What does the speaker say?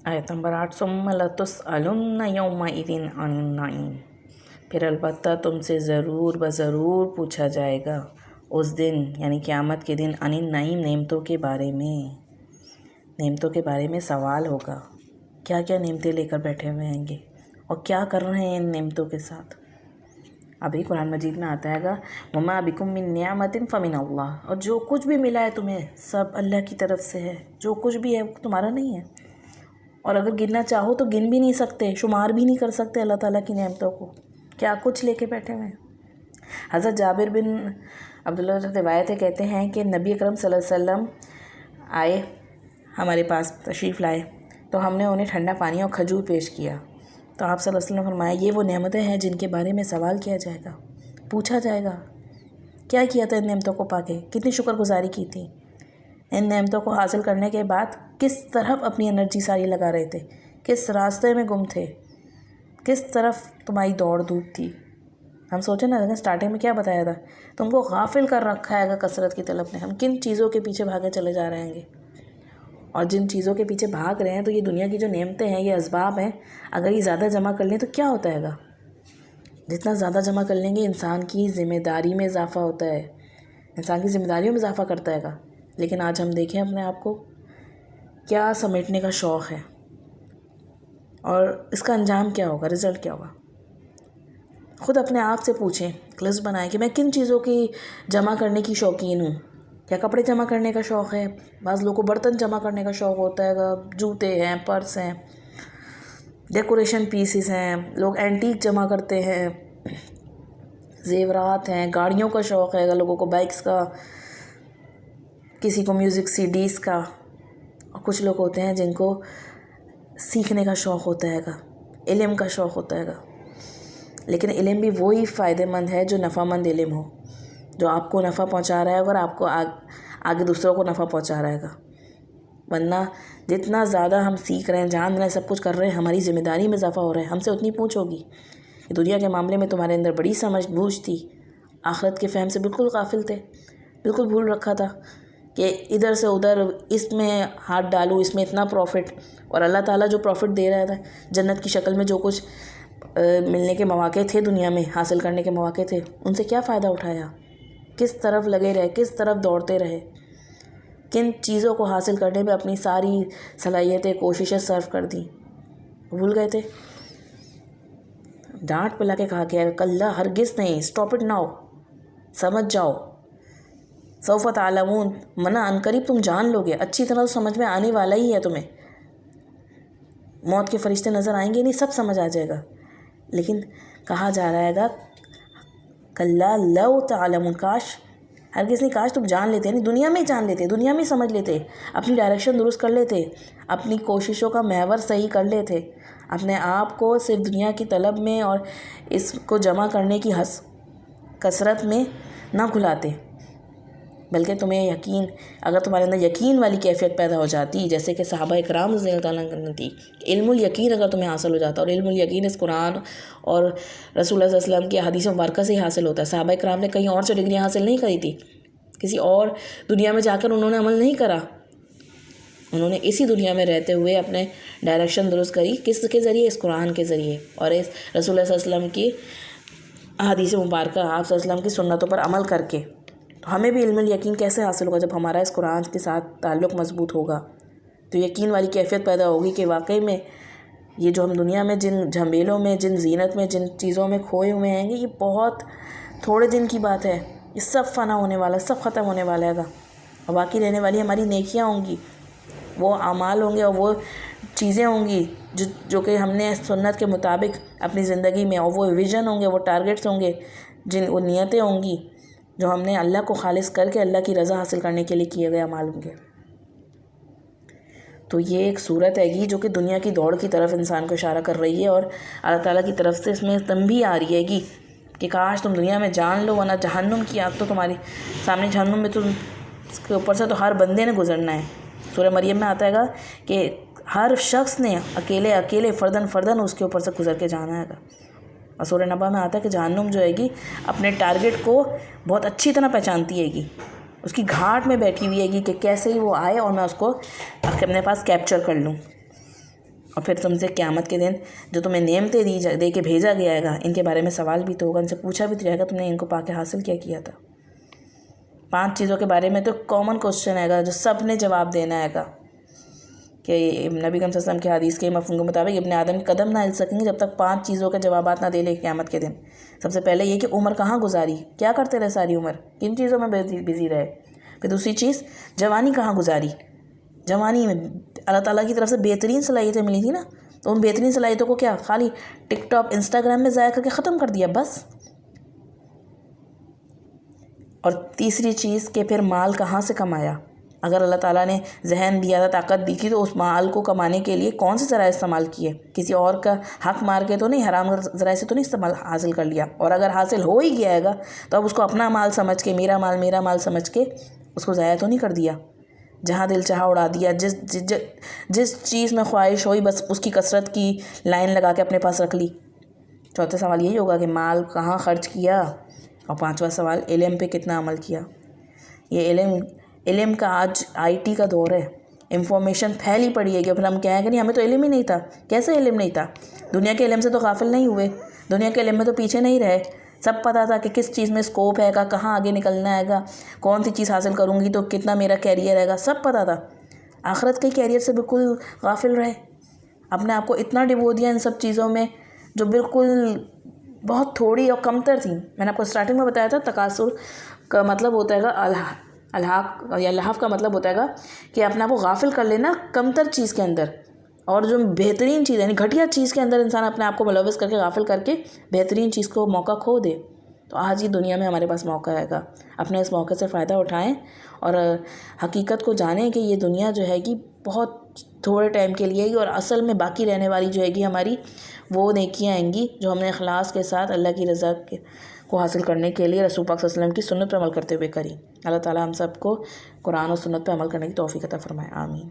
आयत नंबर 8 सुम्मा लतुस्अलुन्ना यौमइज़िन अनिन नईम। फिर अलबत्ता तुमसे ज़रूर ज़रूर पूछा जाएगा उस दिन यानी क़यामत के दिन अनिन नईम नेमतों के बारे में। नेमतों के बारे में सवाल होगा, क्या क्या नेमतें लेकर बैठे हुए हैंगे और क्या कर रहे हैं इन नेमतों के साथ। अभी कुरान मजीद में आता है वमा बिकुम मिन निअमतिन फमिन अल्लाह, और जो कुछ भी मिला है तुम्हें सब अल्लाह की तरफ से है। जो कुछ भी है वो तुम्हारा नहीं है, और अगर गिनना चाहो तो गिन भी नहीं सकते, शुमार भी नहीं कर सकते अल्लाह ताला की नेमतों को। क्या कुछ लेके बैठे हुए हैं। हज़रत जाबिर बिन अब्दुल्लाह रिवायत है, कहते हैं कि नबी अकरम सल्लल्लाहु अलैहि वसल्लम आए, हमारे पास तशरीफ़ लाए, तो हमने उन्हें ठंडा पानी और खजूर पेश किया। तो आप सल्लल्लाहु अलैहि वसल्लम फरमाया, ये वो नेमतें हैं जिनके बारे में सवाल किया जाएगा, पूछा जाएगा। क्या किया था इन नेमतों को पाके, कितनी शुक्रगुजारी की थी। इन नेमतों को हासिल करने के बाद किस तरफ अपनी एनर्जी सारी लगा रहे थे, किस रास्ते में गुम थे, किस तरफ तुम्हारी दौड़ धूप थी। हम सोचे ना, स्टार्टिंग में क्या बताया था, तुमको गाफिल कर रखा है कसरत की तलब ने। हम किन चीज़ों के पीछे भागे चले जा रहे हैं, और जिन चीज़ों के पीछे भाग रहे हैं, तो ये दुनिया की जो नेमतें हैं, ये असबाब हैं, अगर ये ज़्यादा जमा कर लें तो क्या होता है। जितना ज़्यादा जमा कर लेंगे इंसान की ज़िम्मेदारी में इजाफ़ा होता है, इंसान की ज़िम्मेदारियों में इजाफ़ा करता है। लेकिन आज हम देखें अपने आप को, क्या समेटने का शौक़ है और इसका अंजाम क्या होगा, रिज़ल्ट क्या होगा। ख़ुद अपने आप से पूछें, लिस्ट बनाएं कि मैं किन चीज़ों की जमा करने की शौकीन हूँ। क्या कपड़े जमा करने का शौक़ है, बाज़ लोगों को बर्तन जमा करने का शौक़ होता है, जूते हैं, पर्स हैं, डेकोरेशन पीसेस हैं, लोग एंटीक जमा करते हैं, ज़ेवरात हैं, गाड़ियों का शौक़ है लोगों को, बाइक्स का, किसी को म्यूज़िक सीडीज़ का, और कुछ लोग होते हैं जिनको सीखने का शौक़ होता है, इल्म का शौक़ होता है। लेकिन इल्म भी वही फ़ायदेमंद है जो नफ़ामंद इल्म हो, जो आपको नफ़ा पहुंचा रहा है और आपको आगे दूसरों को नफ़ा पहुंचा रहा है। वरना जितना ज़्यादा हम सीख रहे हैं, जान रहे हैं, सब कुछ कर रहे हैं, हमारी ज़िम्मेदारी में इजाफ़ा हो रहा है, हमसे उतनी पूछ होगी कि दुनिया के मामले में तुम्हारे अंदर बड़ी समझ बूझ थी, आखिरत के फ़हम से बिल्कुल गाफिल थे, बिल्कुल भूल रखा था कि इधर से उधर इसमें हाथ डालूँ, इसमें इतना प्रॉफिट, और अल्लाह ताला जो प्रॉफिट दे रहा था जन्नत की शक्ल में, जो कुछ मिलने के मौके थे, दुनिया में हासिल करने के मौके थे, उनसे क्या फ़ायदा उठाया, किस तरफ लगे रहे, किस तरफ दौड़ते रहे, किन चीज़ों को हासिल करने में अपनी सारी सलाहियतें, कोशिशें सर्व कर दी, भूल गए थे। डांट पिला के कहा गया, कल्ला हरगिज़ नहीं, स्टॉप इट नाउ, समझ जाओ, सौफ तालमून, मना अनकरीब तुम जान लोगे, अच्छी तरह समझ में आने वाला ही है तुम्हें। मौत के फरिश्ते नज़र आएंगे नहीं, सब समझ आ जाएगा। लेकिन कहा जा रहा है कल्ला लौ तालमून, काश, हरगिज़ नहीं, काश तुम जान लेते, यानी दुनिया में ही जान लेते, दुनिया में ही समझ लेते, अपनी डायरेक्शन दुरुस्त कर लेते, अपनी कोशिशों का महवर सही कर लेते, अपने आप को सिर्फ दुनिया की तलब में और इसको जमा करने की कसरत में ना घुलाते, बल्कि तुम्हें यकीन, अगर तुम्हारे अंदर यकीन वाली कैफियत पैदा हो जाती, जैसे कि सहाबा इकराम रज़ियल्लाहु ताला अन्हुम थी, इल्मुल यकीन अगर तुम्हें हासिल हो जाता, और इल्मुल यकीन इस कुरान और रसूलुल्लाह सल्लल्लाहु अलैहि वसल्लम की हदीस मुबारक से ही हासिल होता है। सहाबा इकराम ने कहीं और से डिग्रियाँ हासिल नहीं करी थी, किसी और दुनिया में जाकर उन्होंने अमल नहीं करा, उन्होंने इसी दुनिया में रहते हुए अपने डायरेक्शन दुरुस्त करी, किसके ज़रिए, इस कुरान के ज़रिए और इस रसूलुल्लाह सल्लल्लाहु अलैहि वसल्लम की हदीस मुबारक, आप सल्लल्लाहु अलैहि वसल्लम की सुन्नतों पर अमल करके। तो हमें भी इल्मुल यकीन कैसे हासिल होगा, जब हमारा इस कुरान के साथ ताल्लुक़ मज़बूत होगा, तो यकीन वाली कैफियत पैदा होगी कि वाकई में ये जो हम दुनिया में जिन झमेलों में, जिन जीनत में, जिन चीज़ों में खोए हुए हैं, ये बहुत थोड़े दिन की बात है, ये सब फ़ना होने वाला है, सब ख़त्म होने वाला है, और बाकी रहने वाली हमारी नेकियां होंगी, वो अमाल होंगे, और वो चीज़ें होंगी जो कि हमने सुन्नत के मुताबिक अपनी ज़िंदगी में, और वो विज़न होंगे, वो टारगेट्स होंगे, वो नियतें होंगी जो हमने अल्लाह को खालिस करके अल्लाह की रज़ा हासिल करने के लिए किए गए अमाल होंगे। तो ये एक सूरत हैगी जो कि दुनिया की दौड़ की तरफ इंसान को इशारा कर रही है, और अल्लाह ताला की तरफ से इसमें तंबीह आ रही हैगी कि काश तुम दुनिया में जान लो, वरना जहन्नुम की आग तो तुम्हारी सामने, जहन्नुम में तुम इसके ऊपर से तो हर बंदे ने गुजरना है। सूरह मरियम में आता है कि हर शख्स ने अकेले अकेले फ़र्दन उसके ऊपर से गुजर के जाना है। और सूरह नबा में आता है कि जहन्नुम जो हैगी अपने टारगेट को बहुत अच्छी तरह पहचानती हैगी, उसकी घाट में बैठी हुई हैगी कि कैसे ही वो आए और मैं उसको अपने पास कैप्चर कर लूँ। اور پھر تم سے قیامت کے دن جو تمہیں نعمتیں دے کے بھیجا گیا ہے گا ان کے بارے میں سوال بھی تو ہوگا، ان سے پوچھا بھی تو جائے گا تم نے ان کو پا کے حاصل کیا تھا۔ 5 چیزوں کے بارے میں تو کامن کوسچن ہے گا جو سب نے جواب دینا ہے گا کہ نبی کریم صلی اللہ علیہ وسلم کی حدیث کے مفہوم کے مطابق ابن آدم کے قدم نہ ہل سکیں گے جب تک 5 چیزوں کے جوابات نہ دے لے قیامت کے دن۔ سب سے پہلے یہ کہ عمر کہاں گزاری، کیا کرتے رہے ساری عمر، کن چیزوں میں بزی رہے۔ پھر دوسری چیز جوانی کہاں گزاری، جوانی میں اللہ تعالیٰ کی طرف سے بہترین صلاحیتیں ملی تھیں نا، تو ان بہترین صلاحیتوں کو کیا خالی ٹک ٹاک انسٹاگرام میں ضائع کر کے ختم کر دیا بس۔ اور تیسری چیز کہ پھر مال کہاں سے کمایا، اگر اللہ تعالیٰ نے ذہن دیا تھا، طاقت دی تھی، تو اس مال کو کمانے کے لیے کون سے ذرائع استعمال کیے، کسی اور کا حق مار کے تو نہیں، حرام ذرائع سے تو نہیں حاصل کر لیا، اور اگر حاصل ہو ہی گیا ہے گا تو اب اس کو اپنا مال سمجھ کے، میرا مال سمجھ کے اس کو ضائع تو نہیں کر دیا، جہاں دل چاہا اڑا دیا، جس چیز میں خواہش ہوئی بس اس کی کثرت کی لائن لگا کے اپنے پاس رکھ لی۔ چوتھا سوال یہی ہوگا کہ مال کہاں خرچ کیا، اور 5واں سوال علم پہ کتنا عمل کیا۔ یہ علم کا آج IT کا دور ہے، انفارمیشن پھیلی پڑی ہے کہ پھر ہم کہیں کہ نہیں ہمیں تو علم ہی نہیں تھا۔ کیسے علم نہیں تھا؟ دنیا کے علم سے تو غافل نہیں ہوئے، دنیا کے علم میں تو پیچھے نہیں رہے، سب پتہ تھا کہ کس چیز میں اسکوپ ہے گا، کہاں آگے نکلنا ہے گا، کون سی چیز حاصل کروں گی تو کتنا میرا کیریئر ہے گا، سب پتہ تھا۔ آخرت کے کیریئر سے بالکل غافل رہے، اپنے آپ کو اتنا ڈبو دیا ان سب چیزوں میں جو بالکل بہت تھوڑی اور کمتر تھیں۔ میں نے آپ کو اسٹارٹنگ میں بتایا تھا تکاثر کا مطلب ہوتا ہے گا الحاق یا لحاف کا مطلب ہوتا ہے گا کہ اپنے آپ کو غافل کر لینا کمتر چیز کے اندر، اور جو بہترین چیز یعنی گھٹیا چیز کے اندر انسان اپنے آپ کو ملوث کر کے غافل کر کے بہترین چیز کو موقع کھو دے۔ تو آج ہی دنیا میں ہمارے پاس موقع ہے گا، اپنے اس موقع سے فائدہ اٹھائیں اور حقیقت کو جانیں کہ یہ دنیا جو ہے گی بہت تھوڑے ٹائم کے لیے گی، اور اصل میں باقی رہنے والی جو ہے گی ہماری وہ نیکیاں آئیں گی جو ہم نے اخلاص کے ساتھ اللہ کی رضا کو حاصل کرنے کے لیے رسول پاک صلی اللہ علیہ وسلم کی سنت پر عمل کرتے ہوئے کری۔ اللہ تعالیٰ ہم سب کو قرآن و سنت پر عمل کرنے کی توفیق عطا فرمائے، آمین۔